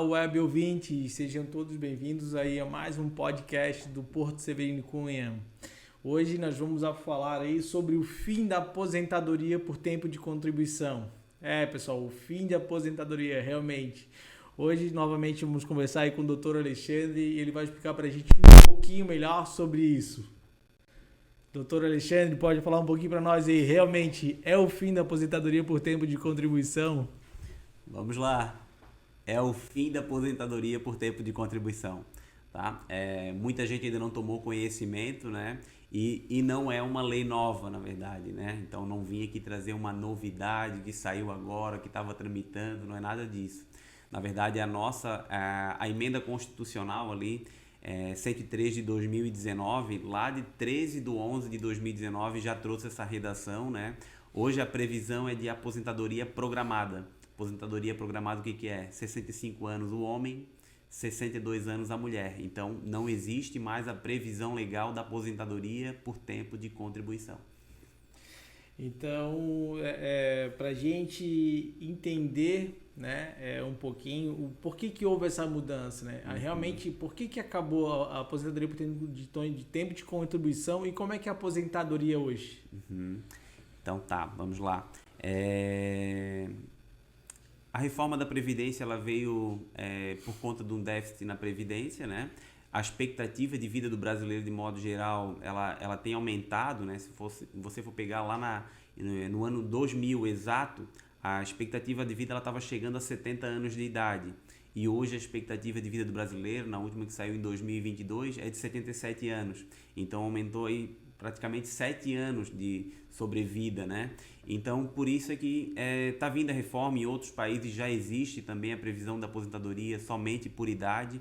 web ouvintes, sejam todos bem-vindos aí a mais um podcast do Porto Severino Cunha. Hoje nós vamos falar aí sobre o fim da aposentadoria por tempo de contribuição. Pessoal, o fim da aposentadoria, realmente. Hoje, novamente, vamos conversar aí com o Dr. Alexandre e ele vai explicar para a gente um pouquinho melhor sobre isso. Dr. Alexandre, pode falar um pouquinho para nós aí, realmente é o fim da aposentadoria por tempo de contribuição? Vamos lá. É o fim da aposentadoria por tempo de contribuição, tá? Muita gente ainda não tomou conhecimento, né? E não é uma lei nova, na verdade, né? Então não vim aqui trazer uma novidade que saiu agora, que estava tramitando, não é nada disso. Na verdade, a emenda constitucional ali, 103 de 2019, lá de 13 de 11 de 2019 já trouxe essa redação, né? Hoje a previsão é de aposentadoria programada. Aposentadoria programada, o que é? 65 anos o homem, 62 anos a mulher. Então, não existe mais a previsão legal da aposentadoria por tempo de contribuição. Então, para a gente entender, né, um pouquinho o porquê que houve essa mudança, né? Realmente, por que acabou a aposentadoria por tempo de contribuição e como é que é a aposentadoria hoje? Então tá, vamos lá. A reforma da Previdência ela veio por conta de um déficit na Previdência, né? A expectativa de vida do brasileiro, de modo geral, ela tem aumentado, né? Se você for pegar lá no ano 2000 exato, a expectativa de vida estava chegando a 70 anos de idade. E hoje a expectativa de vida do brasileiro, na última que saiu em 2022, é de 77 anos. Então aumentou aí praticamente 7 anos de sobrevida, né? Então, por isso é que está vindo a reforma. Em outros países já existe também a previsão da aposentadoria somente por idade.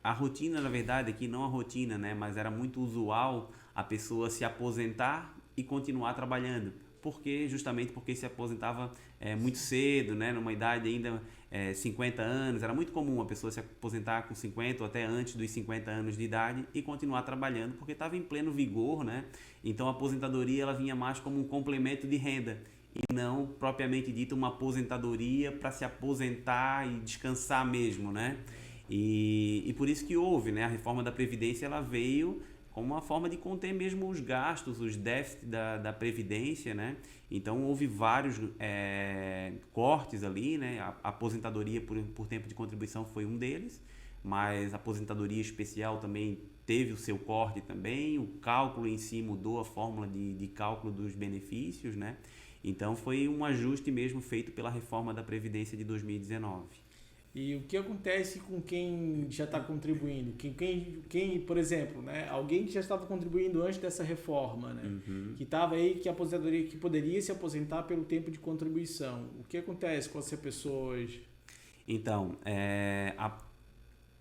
A rotina, na verdade, aqui não a rotina, né? Mas era muito usual a pessoa se aposentar e continuar trabalhando. Justamente porque se aposentava muito cedo, né? Numa idade ainda 50 anos. Era muito comum a pessoa se aposentar com 50 ou até antes dos 50 anos de idade e continuar trabalhando porque estava em pleno vigor, né? Então a aposentadoria ela vinha mais como um complemento de renda e não propriamente dito uma aposentadoria para se aposentar e descansar mesmo, né? E por isso que houve, né? A reforma da Previdência ela veio como uma forma de conter mesmo os gastos, os déficits da Previdência, né? Então houve vários cortes ali, né? A aposentadoria por tempo de contribuição foi um deles, mas a aposentadoria especial também teve o seu corte também, o cálculo em si mudou a fórmula de cálculo dos benefícios, né? Então foi um ajuste mesmo feito pela reforma da Previdência de 2019. E o que acontece com quem já está contribuindo? Quem, por exemplo, né, alguém que já estava contribuindo antes dessa reforma, né, que estava aí, que a aposentadoria, que poderia se aposentar pelo tempo de contribuição. O que acontece com essa pessoa hoje? Então,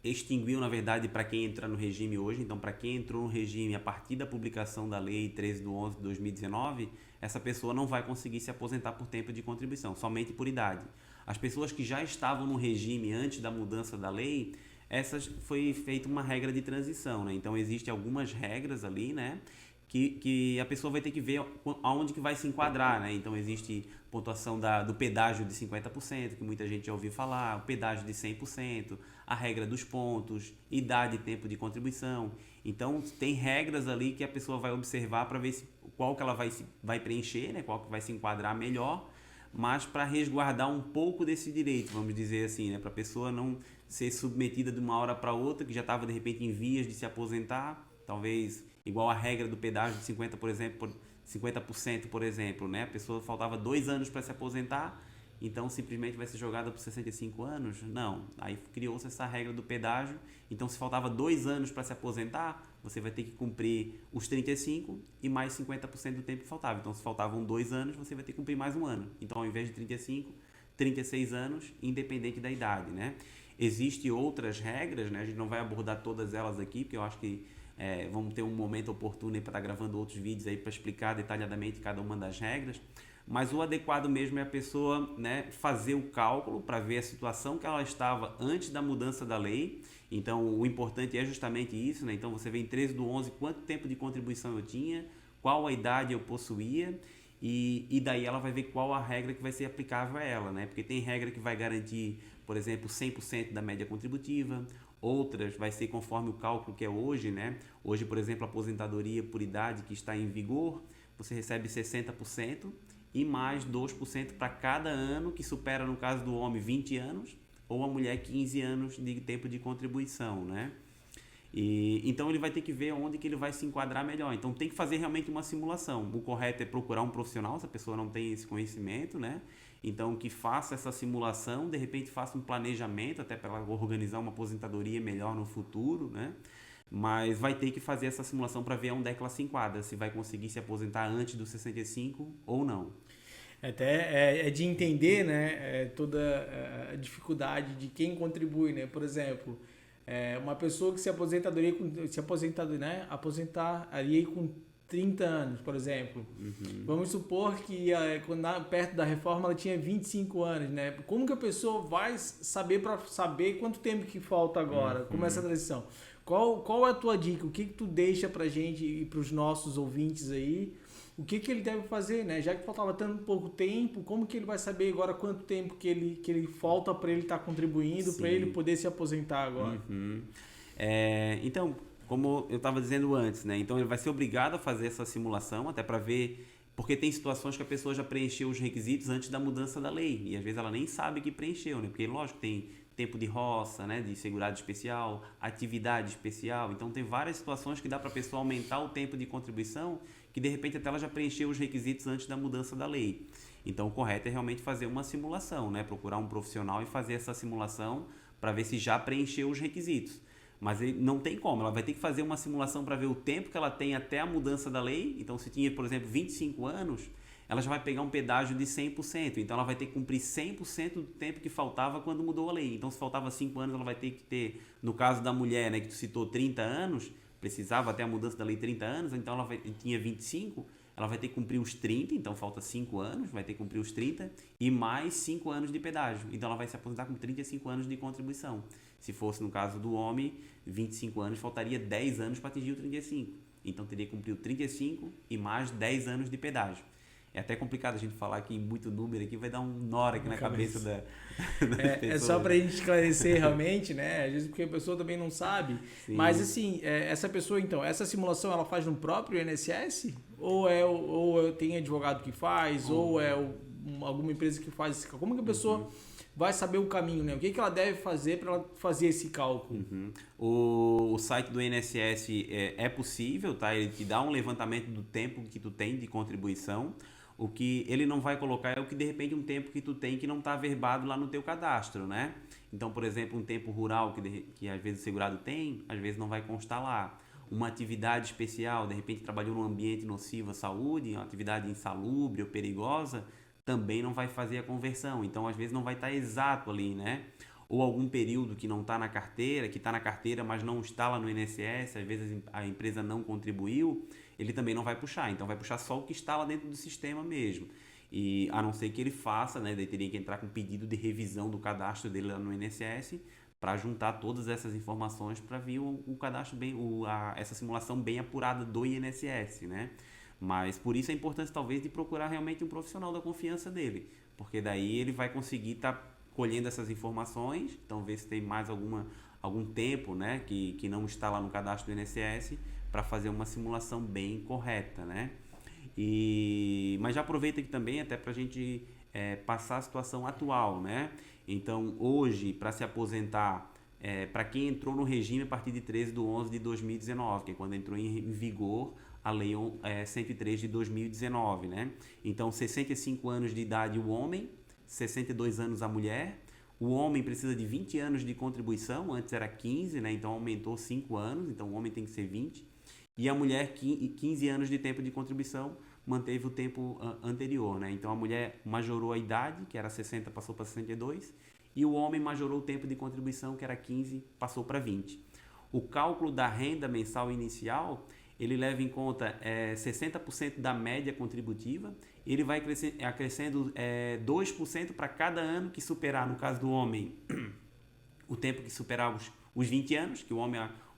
extinguiu, na verdade, para quem entra no regime hoje. Então, para quem entrou no regime a partir da publicação da Lei 13 de 11 de 2019, essa pessoa não vai conseguir se aposentar por tempo de contribuição, somente por idade. As pessoas que já estavam no regime antes da mudança da lei, essas foi feita uma regra de transição, né? Então, existem algumas regras ali, né? Que a pessoa vai ter que ver aonde que vai se enquadrar, né? Então, existe pontuação do pedágio de 50%, que muita gente já ouviu falar, o pedágio de 100%, a regra dos pontos, idade e tempo de contribuição. Então, tem regras ali que a pessoa vai observar para ver qual que ela vai preencher, né? Qual que vai se enquadrar melhor, mas para resguardar um pouco desse direito, vamos dizer assim, né? Para a pessoa não ser submetida de uma hora para outra, que já estava de repente em vias de se aposentar, talvez igual a regra do pedágio de 50%, por exemplo, né? A pessoa faltava 2 anos para se aposentar, então simplesmente vai ser jogada por 65 anos? Não, aí criou-se essa regra do pedágio, então se faltava 2 anos para se aposentar, você vai ter que cumprir os 35 e mais 50% do tempo que faltava. Então se faltavam 2 anos, você vai ter que cumprir mais 1 ano. Então ao invés de 35, 36 anos, independente da idade, né? Existem outras regras, né? A gente não vai abordar todas elas aqui, porque eu acho que vamos ter um momento oportuno para estar gravando outros vídeos aí para explicar detalhadamente cada uma das regras. Mas o adequado mesmo é a pessoa, né, fazer o cálculo para ver a situação que ela estava antes da mudança da lei. Então, o importante é justamente isso, né? Então, você vê em 13 do 11 quanto tempo de contribuição eu tinha, qual a idade eu possuía e daí ela vai ver qual a regra que vai ser aplicável a ela, né? Porque tem regra que vai garantir, por exemplo, 100% da média contributiva, outras vai ser conforme o cálculo que é hoje, né? Hoje, por exemplo, a aposentadoria por idade que está em vigor, você recebe 60% e mais 2% para cada ano que supera, no caso do homem, 20 anos ou a mulher 15 anos de tempo de contribuição, né? Então ele vai ter que ver onde que ele vai se enquadrar melhor. Então tem que fazer realmente uma simulação. O correto é procurar um profissional, se a pessoa não tem esse conhecimento, né? Então que faça essa simulação, de repente faça um planejamento até para organizar uma aposentadoria melhor no futuro, né? Mas vai ter que fazer essa simulação para ver onde é que ela se enquadra, se vai conseguir se aposentar antes dos 65 ou não. Até é de entender, né, toda a dificuldade de quem contribui, né? Por exemplo, uma pessoa que se aposentaria com 30 anos, por exemplo. Uhum. Vamos supor que perto da reforma ela tinha 25 anos, né? Como que a pessoa vai saber para saber quanto tempo que falta agora? Como essa transição? Qual é a tua dica? O que tu deixa pra gente e pros nossos ouvintes aí? O que ele deve fazer, né? Já que faltava tanto pouco tempo, como que ele vai saber agora quanto tempo que ele falta para ele estar contribuindo, para ele poder se aposentar agora? Uhum. Então, como eu estava dizendo antes, né? Então ele vai ser obrigado a fazer essa simulação até para ver, porque tem situações que a pessoa já preencheu os requisitos antes da mudança da lei e às vezes ela nem sabe que preencheu, né? Porque lógico tem tempo de roça, né? De segurado especial, atividade especial. Então tem várias situações que dá para a pessoa aumentar o tempo de contribuição que de repente até ela já preencheu os requisitos antes da mudança da lei. Então o correto é realmente fazer uma simulação, né? Procurar um profissional e fazer essa simulação para ver se já preencheu os requisitos. Mas não tem como, ela vai ter que fazer uma simulação para ver o tempo que ela tem até a mudança da lei. Então se tinha, por exemplo, 25 anos, ela já vai pegar um pedágio de 100%. Então ela vai ter que cumprir 100% do tempo que faltava quando mudou a lei. Então se faltava 5 anos, ela vai ter que ter, no caso da mulher, né, que tu citou 30 anos, precisava até a mudança da lei 30 anos, então ela tinha 25, ela vai ter que cumprir os 30, então falta 5 anos, vai ter que cumprir os 30 e mais 5 anos de pedágio. Então ela vai se aposentar com 35 anos de contribuição. Se fosse no caso do homem, 25 anos, faltaria 10 anos para atingir o 35. Então teria que cumprir o 35 e mais 10 anos de pedágio. É até complicado a gente falar aqui muito número aqui, vai dar um nó aqui na cabeça da pessoa. É só pra gente esclarecer realmente, né? Às vezes porque a pessoa também não sabe. Sim. Mas assim, essa pessoa então, essa simulação ela faz no próprio INSS? Ou tem advogado que faz? Ou alguma empresa que faz esse cálculo? Como que a pessoa vai saber o caminho, né? O que ela deve fazer para ela fazer esse cálculo? O site do INSS é possível, tá? Ele te dá um levantamento do tempo que tu tem de contribuição. O que ele não vai colocar é o que de repente um tempo que tu tem que não está averbado lá no teu cadastro, né? Então, por exemplo, um tempo rural que às vezes o segurado tem, às vezes não vai constar lá. Uma atividade especial, de repente trabalhou num ambiente nocivo à saúde, uma atividade insalubre ou perigosa, também não vai fazer a conversão. Então, às vezes não vai estar exato ali, né? Ou algum período que não está na carteira, que está na carteira, mas não está lá no INSS, às vezes a empresa não contribuiu, ele também não vai puxar. Então, vai puxar só o que está lá dentro do sistema mesmo. E a não ser que ele faça, né? Daí teria que entrar com pedido de revisão do cadastro dele lá no INSS para juntar todas essas informações para vir o cadastro essa simulação bem apurada do INSS, né? Mas por isso a importância talvez de procurar realmente um profissional da confiança dele, porque daí ele vai conseguir estar colhendo essas informações, então ver se tem mais algum tempo, né, que não está lá no cadastro do INSS para fazer uma simulação bem correta, né? Mas já aproveita aqui também até para a gente passar a situação atual, né? Então hoje para se aposentar, para quem entrou no regime a partir de 13/11/2019, que é quando entrou em vigor a Lei 103 de 2019, né? Então, 65 anos de idade o homem, 62 anos a mulher. O homem precisa de 20 anos de contribuição, antes era 15, né? Então aumentou 5 anos, então o homem tem que ser 20. E a mulher, 15 anos de tempo de contribuição, manteve o tempo anterior, né? Então a mulher majorou a idade, que era 60, passou para 62, e o homem majorou o tempo de contribuição, que era 15, passou para 20. O cálculo da renda mensal inicial, ele leva em conta 60% da média contributiva, ele vai acrescendo 2% para cada ano que superar, no caso do homem, o tempo que superar os 20 anos, que o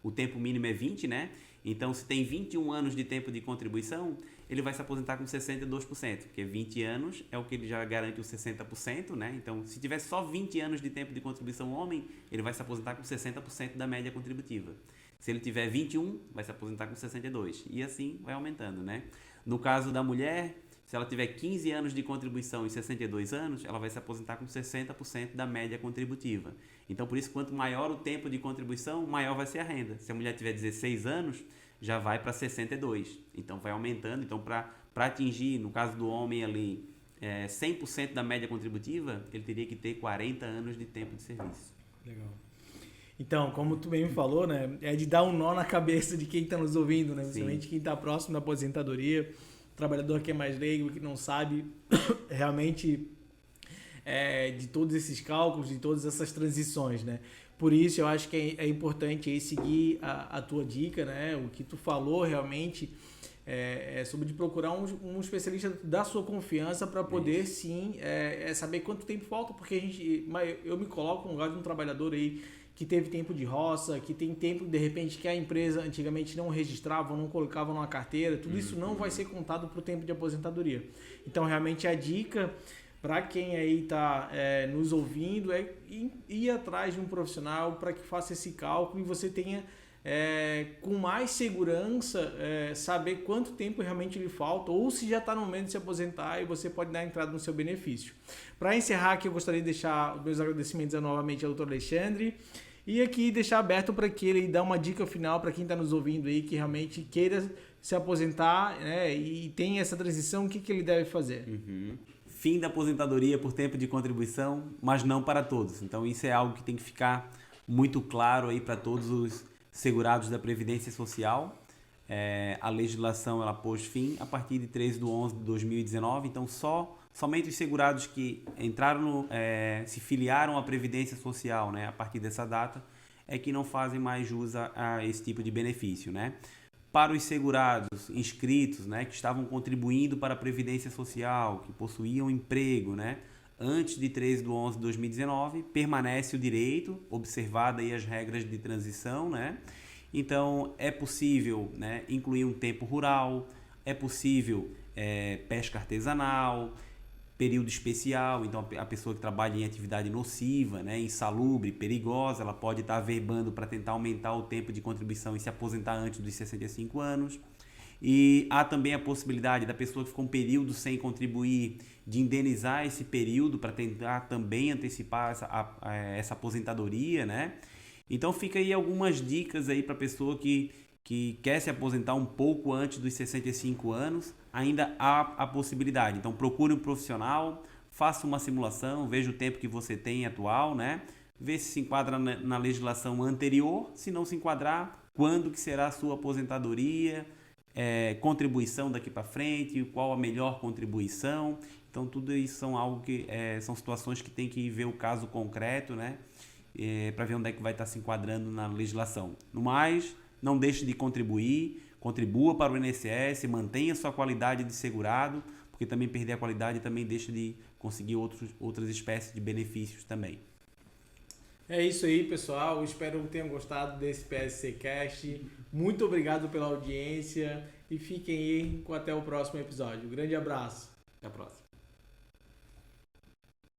o tempo mínimo é 20, né? Então, se tem 21 anos de tempo de contribuição, ele vai se aposentar com 62%, porque 20 anos é o que ele já garante os 60%, né? Então, se tiver só 20 anos de tempo de contribuição homem, ele vai se aposentar com 60% da média contributiva. Se ele tiver 21, vai se aposentar com 62%. E assim vai aumentando, né? No caso da mulher, se ela tiver 15 anos de contribuição e 62 anos, ela vai se aposentar com 60% da média contributiva. Então, por isso, quanto maior o tempo de contribuição, maior vai ser a renda. Se a mulher tiver 16 anos, já vai para 62. Então, vai aumentando. Então, para atingir, no caso do homem ali, 100% da média contributiva, ele teria que ter 40 anos de tempo de serviço. Legal. Então, como tu bem me falou, né, é de dar um nó na cabeça de quem está nos ouvindo, né, principalmente quem está próximo da aposentadoria, o trabalhador que é mais leigo, que não sabe realmente de todos esses cálculos, de todas essas transições, né. Por isso, eu acho que é importante aí seguir a tua dica, né, o que tu falou realmente sobre de procurar um especialista da sua confiança para poder, sim, saber quanto tempo falta, porque eu me coloco no lugar de um trabalhador aí que teve tempo de roça, que tem tempo, de repente, que a empresa antigamente não registrava, não colocava numa carteira, tudo isso não vai ser contado para o tempo de aposentadoria. Então, realmente, a dica para quem aí está nos ouvindo é ir atrás de um profissional para que faça esse cálculo e você tenha, com mais segurança, saber quanto tempo realmente lhe falta ou se já está no momento de se aposentar e você pode dar entrada no seu benefício. Para encerrar aqui, eu gostaria de deixar os meus agradecimentos novamente ao Dr. Alexandre e aqui deixar aberto para que ele dê uma dica final para quem está nos ouvindo aí que realmente queira se aposentar, né, e tem essa transição, o que ele deve fazer? Fim da aposentadoria por tempo de contribuição, mas não para todos. Então, isso é algo que tem que ficar muito claro aí para todos os segurados da Previdência Social. A legislação ela pôs fim a partir de 3/11/2019, então somente os segurados que entraram se filiaram à Previdência Social, né, a partir dessa data, é que não fazem mais jus a esse tipo de benefício, né? Para os segurados inscritos, né, que estavam contribuindo para a Previdência Social, que possuíam emprego, né, antes de 13/11/2019, permanece o direito, observada aí as regras de transição, né? Então, é possível, né, incluir um tempo rural, é possível pesca artesanal, período especial, então a pessoa que trabalha em atividade nociva, né, insalubre, perigosa, ela pode estar averbando para tentar aumentar o tempo de contribuição e se aposentar antes dos 65 anos. E há também a possibilidade da pessoa que ficou um período sem contribuir, de indenizar esse período para tentar também antecipar essa aposentadoria, né? Então fica aí algumas dicas aí para a pessoa que quer se aposentar um pouco antes dos 65 anos, ainda há a possibilidade. Então procure um profissional, faça uma simulação, veja o tempo que você tem atual, né? Vê se enquadra na legislação anterior, se não se enquadrar, quando que será a sua aposentadoria, contribuição daqui para frente, qual a melhor contribuição. Então tudo isso são algo que são situações que tem que ver o caso concreto, né? Para ver onde é que vai estar se enquadrando na legislação. No mais, não deixe de contribuir, contribua para o INSS, mantenha sua qualidade de segurado, porque também perder a qualidade também deixa de conseguir outras espécies de benefícios também. É isso aí, pessoal. Espero que tenham gostado desse PSC Cast. Muito obrigado pela audiência e fiquem aí até o próximo episódio. Um grande abraço. Até a próxima.